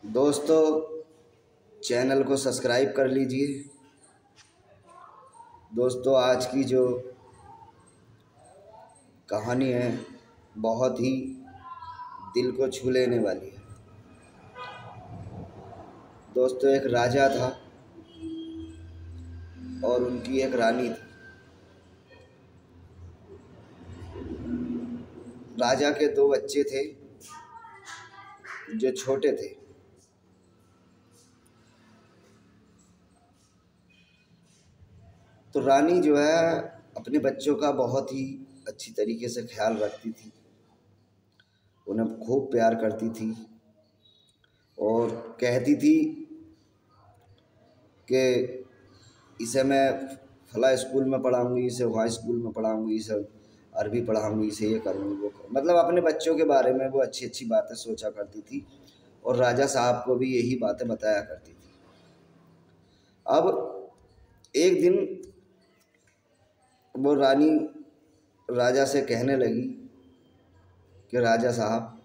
दोस्तों, चैनल को सब्सक्राइब कर लीजिए। दोस्तों, आज की जो कहानी है बहुत ही दिल को छू लेने वाली है। दोस्तों, एक राजा था और उनकी एक रानी थी। राजा के दो बच्चे थे जो छोटे थे। तो रानी जो है अपने बच्चों का बहुत ही अच्छी तरीके से ख्याल रखती थी, उन्हें खूब प्यार करती थी और कहती थी कि इसे मैं फला स्कूल में पढ़ाऊँगी, इसे वहाँ स्कूल में पढ़ाऊँगी, इसे अरबी पढ़ाऊँगी, इसे ये करूँगी वो करूँगी। मतलब अपने बच्चों के बारे में वो अच्छी अच्छी बातें सोचा करती थी और राजा साहब को भी यही बातें बताया करती थी। अब एक दिन वो रानी राजा से कहने लगी कि राजा साहब,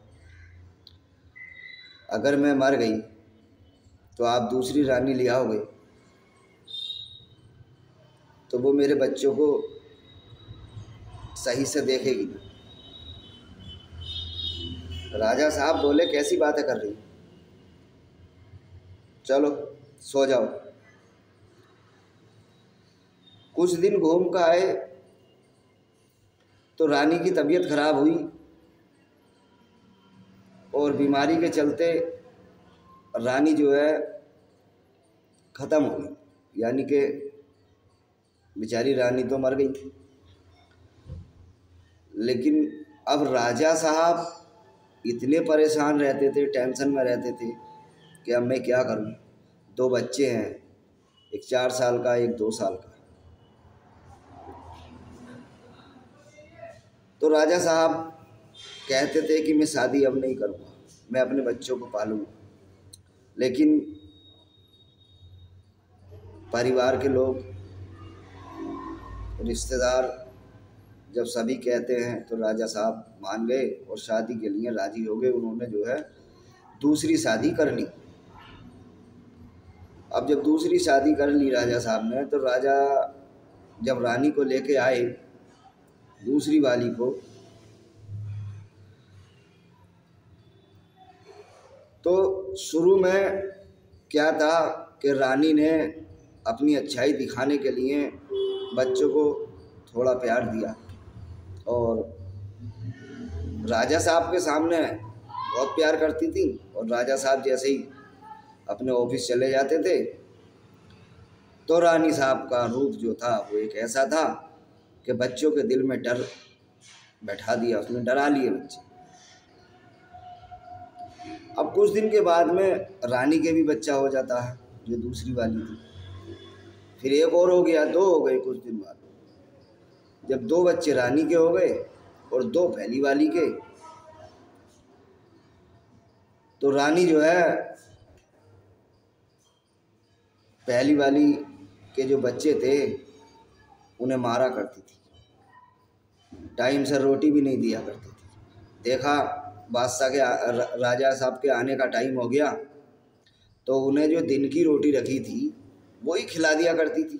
अगर मैं मर गई तो आप दूसरी रानी ले आओगे तो वो मेरे बच्चों को सही से देखेगी ना। राजा साहब बोले, कैसी बातें कर रही, चलो सो जाओ। कुछ दिन घूम कर आए तो रानी की तबीयत खराब हुई और बीमारी के चलते रानी जो है ख़त्म हो गई, यानी कि बेचारी रानी तो मर गई थी। लेकिन अब राजा साहब इतने परेशान रहते थे, टेंशन में रहते थे कि अब मैं क्या करूं। दो बच्चे हैं, एक 4 साल का, एक 2 साल का। तो राजा साहब कहते थे कि मैं शादी अब नहीं करूंगा, मैं अपने बच्चों को पालूंगा। लेकिन परिवार के लोग, रिश्तेदार जब सभी कहते हैं तो राजा साहब मान गए और शादी के लिए राजी हो गए। उन्होंने जो है दूसरी शादी कर ली। अब जब दूसरी शादी कर ली राजा साहब ने, तो राजा जब रानी को लेके आए दूसरी वाली को, तो शुरू में क्या था कि रानी ने अपनी अच्छाई दिखाने के लिए बच्चों को थोड़ा प्यार दिया और राजा साहब के सामने बहुत प्यार करती थी। और राजा साहब जैसे ही अपने ऑफिस चले जाते थे तो रानी साहब का रूप जो था वो एक ऐसा था कि बच्चों के दिल में डर बैठा दिया, उसने डरा लिए बच्चे। अब कुछ दिन के बाद में रानी के भी बच्चा हो जाता है, जो दूसरी वाली थी। फिर एक और हो गया, 2 हो गए। कुछ दिन बाद जब 2 बच्चे रानी के हो गए और 2 पहली वाली के, तो रानी जो है पहली वाली के जो बच्चे थे उन्हें मारा करती थी, टाइम से रोटी भी नहीं दिया करती थी। देखा बादशाह के राजा साहब के आने का टाइम हो गया तो उन्हें जो दिन की रोटी रखी थी वही खिला दिया करती थी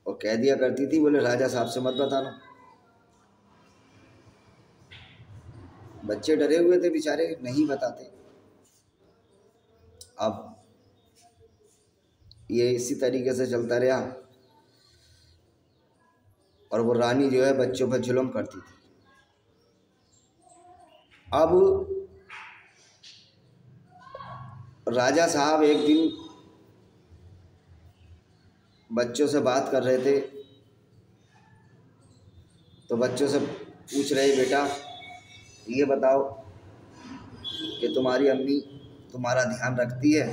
और कह दिया करती थी, बोले राजा साहब से मत बताना। बच्चे डरे हुए थे बेचारे, नहीं बताते। अब ये इसी तरीके से चलता रहा और वो रानी जो है बच्चों पर जुल्म करती थी। अब राजा साहब एक दिन बच्चों से बात कर रहे थे तो बच्चों से पूछ रहे, बेटा ये बताओ कि तुम्हारी अम्मी तुम्हारा ध्यान रखती है?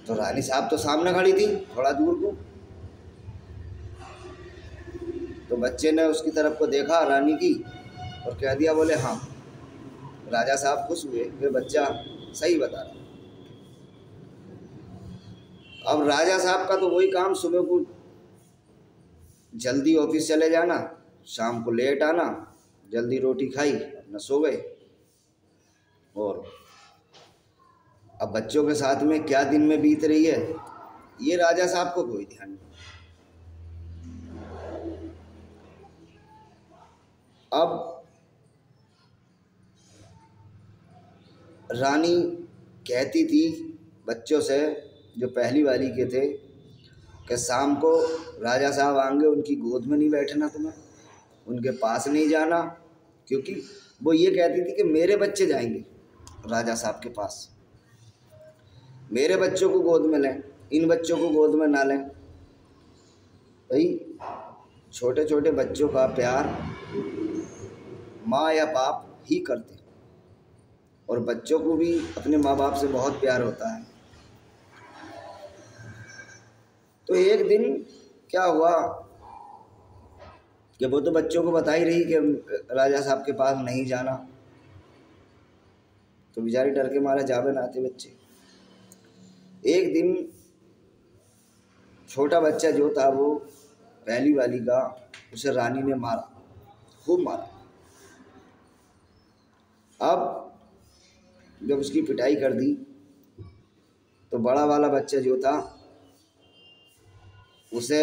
तो रानी साहब तो सामने खड़ी थी, थोड़ा दूर को। तो बच्चे ने उसकी तरफ को देखा रानी की और कह दिया, बोले हाँ। राजा साहब खुश हुए, वे बच्चा सही बता रहा। अब राजा साहब का तो वही काम, सुबह को जल्दी ऑफिस चले जाना, शाम को लेट आना, जल्दी रोटी खाई, अपना सो गए। और अब बच्चों के साथ में क्या दिन में बीत रही है ये राजा साहब को कोई ध्यान नहीं। अब रानी कहती थी बच्चों से जो पहली वाली के थे कि शाम को राजा साहब आएंगे, उनकी गोद में नहीं बैठना, तुम्हें उनके पास नहीं जाना, क्योंकि वो ये कहती थी कि मेरे बच्चे जाएंगे राजा साहब के पास, मेरे बच्चों को गोद में लें, इन बच्चों को गोद में ना लें। भाई छोटे छोटे बच्चों का प्यार माँ या बाप ही करते हैं, और बच्चों को भी अपने माँ बाप से बहुत प्यार होता है। तो एक दिन क्या हुआ कि वो तो बच्चों को बता ही रही कि राजा साहब के पास नहीं जाना, तो बेचारी डर के मारे जावे ना आते बच्चे। एक दिन छोटा बच्चा जो था वो पहली वाली का, उसे रानी ने मारा, खूब मारा। अब जब उसकी पिटाई कर दी तो बड़ा वाला बच्चा जो था उसे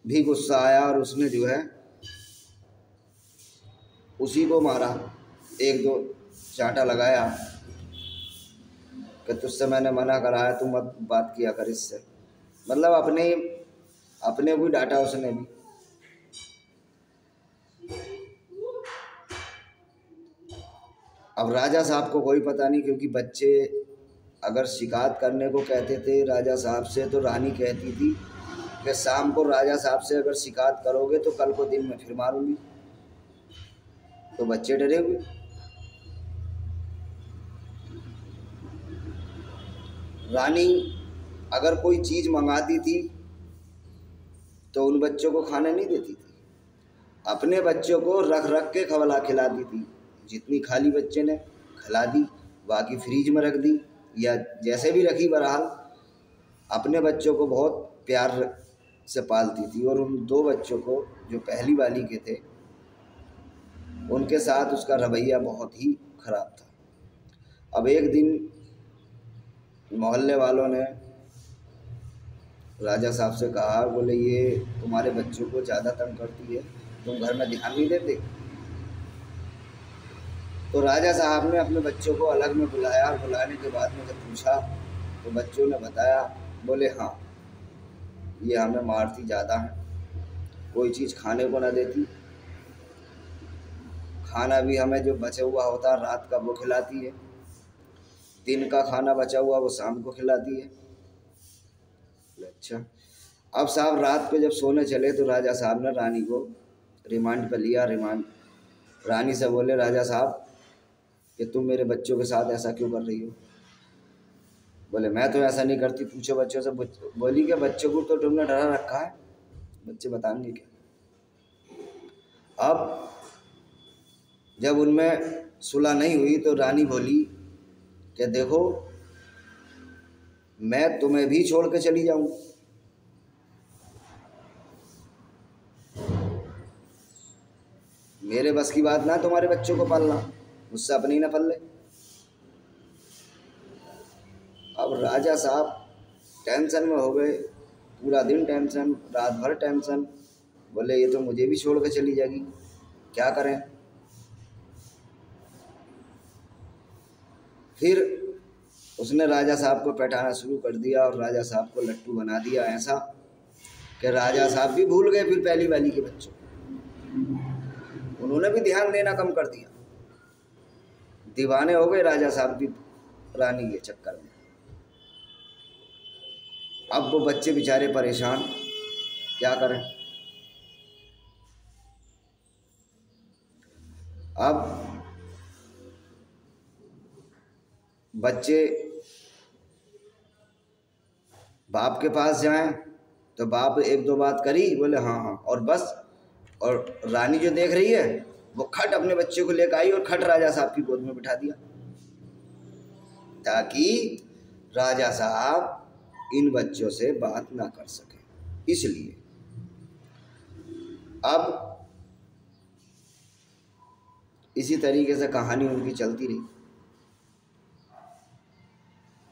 भी गुस्सा आया और उसने जो है उसी को मारा, एक दो चांटा लगाया कि तुझसे मैंने मना करा है, तू मत बात किया कर इससे, मतलब अपने को डांटा उसने भी। अब राजा साहब को कोई पता नहीं, क्योंकि बच्चे अगर शिकायत करने को कहते थे राजा साहब से तो रानी कहती थी कि शाम को राजा साहब से अगर शिकायत करोगे तो कल को दिन में फिर मारूंगी। तो बच्चे डरे हुए। रानी अगर कोई चीज़ मंगाती थी तो उन बच्चों को खाने नहीं देती थी, अपने बच्चों को रख रख के खिलाती थी। जितनी खाली बच्चे ने खिला दी, बाकी फ्रिज में रख दी या जैसे भी रखी, बहरहाल अपने बच्चों को बहुत प्यार से पालती थी। और उन दो बच्चों को जो पहली वाली के थे उनके साथ उसका रवैया बहुत ही ख़राब था। अब एक दिन मोहल्ले वालों ने राजा साहब से कहा, बोले ये तुम्हारे बच्चों को ज़्यादा तंग करती है, तुम घर में ध्यान नहीं देते। तो राजा साहब ने अपने बच्चों को अलग में बुलाया और बुलाने के बाद में जब पूछा तो बच्चों ने बताया, बोले हाँ ये हमें मारती ज़्यादा है, कोई चीज़ खाने को ना देती, खाना भी हमें जो बचा हुआ होता है रात का वो खिलाती है, दिन का खाना बचा हुआ वो शाम को खिलाती है। अच्छा, अब साहब रात पे जब सोने चले तो राजा साहब ने रानी को रिमांड पर लिया। रानी से बोले, राजा साहब कि तुम मेरे बच्चों के साथ ऐसा क्यों कर रही हो? बोले मैं तो ऐसा नहीं करती, पूछो बच्चों से। बोली कि बच्चों को तो तुमने डरा रखा है, बच्चे बताएंगे क्या? अब जब उनमें सुलह नहीं हुई तो रानी बोली कि देखो मैं तुम्हें भी छोड़ के चली जाऊंगी, मेरे बस की बात ना तुम्हारे बच्चों को पालना, मुझसे अपनी ना पल ले। अब राजा साहब टेंशन में हो गए, पूरा दिन टेंशन, रात भर टेंशन। बोले ये तो मुझे भी छोड़ के चली जाएगी, क्या करें? फिर उसने राजा साहब को बैठाना शुरू कर दिया और राजा साहब को लट्टू बना दिया, ऐसा कि राजा साहब भी भूल गए फिर पहली वाली के बच्चों, उन्होंने भी ध्यान देना कम कर दिया, दीवाने हो गए राजा साहब भी रानी के चक्कर में। अब वो बच्चे बेचारे परेशान, क्या करें? अब बच्चे बाप के पास जाएं तो बाप एक दो बात करी, बोले हाँ हाँ और बस। और रानी जो देख रही है वो खट अपने बच्चे को लेकर आई और खट राजा साहब की गोद में बिठा दिया, ताकि राजा साहब इन बच्चों से बात ना कर सके। इसलिए अब इसी तरीके से कहानी उनकी चलती रही।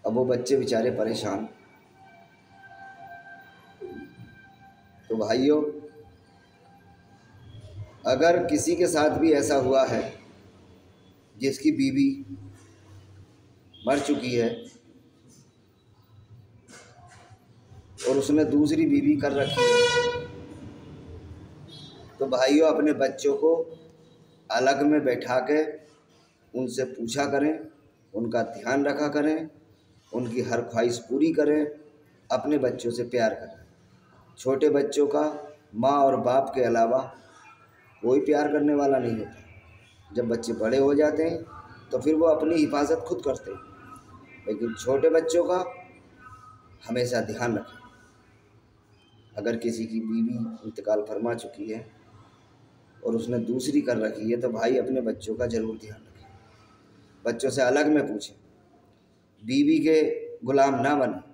अब वो बच्चे बेचारे परेशान। तो भाइयों, अगर किसी के साथ भी ऐसा हुआ है जिसकी बीवी मर चुकी है और उसने दूसरी बीवी कर रखी है, तो भाइयों अपने बच्चों को अलग में बैठा के उनसे पूछा करें, उनका ध्यान रखा करें, उनकी हर ख्वाहिश पूरी करें, अपने बच्चों से प्यार करें। छोटे बच्चों का माँ और बाप के अलावा कोई प्यार करने वाला नहीं होता। जब बच्चे बड़े हो जाते हैं तो फिर वो अपनी हिफाजत खुद करते हैं, लेकिन छोटे बच्चों का हमेशा ध्यान रखें। अगर किसी की बीवी इंतकाल फरमा चुकी है और उसने दूसरी कर रखी है तो भाई अपने बच्चों का ज़रूर ध्यान रखें। बच्चों से अलग में पूछें, बीवी के गुलाम ना बने।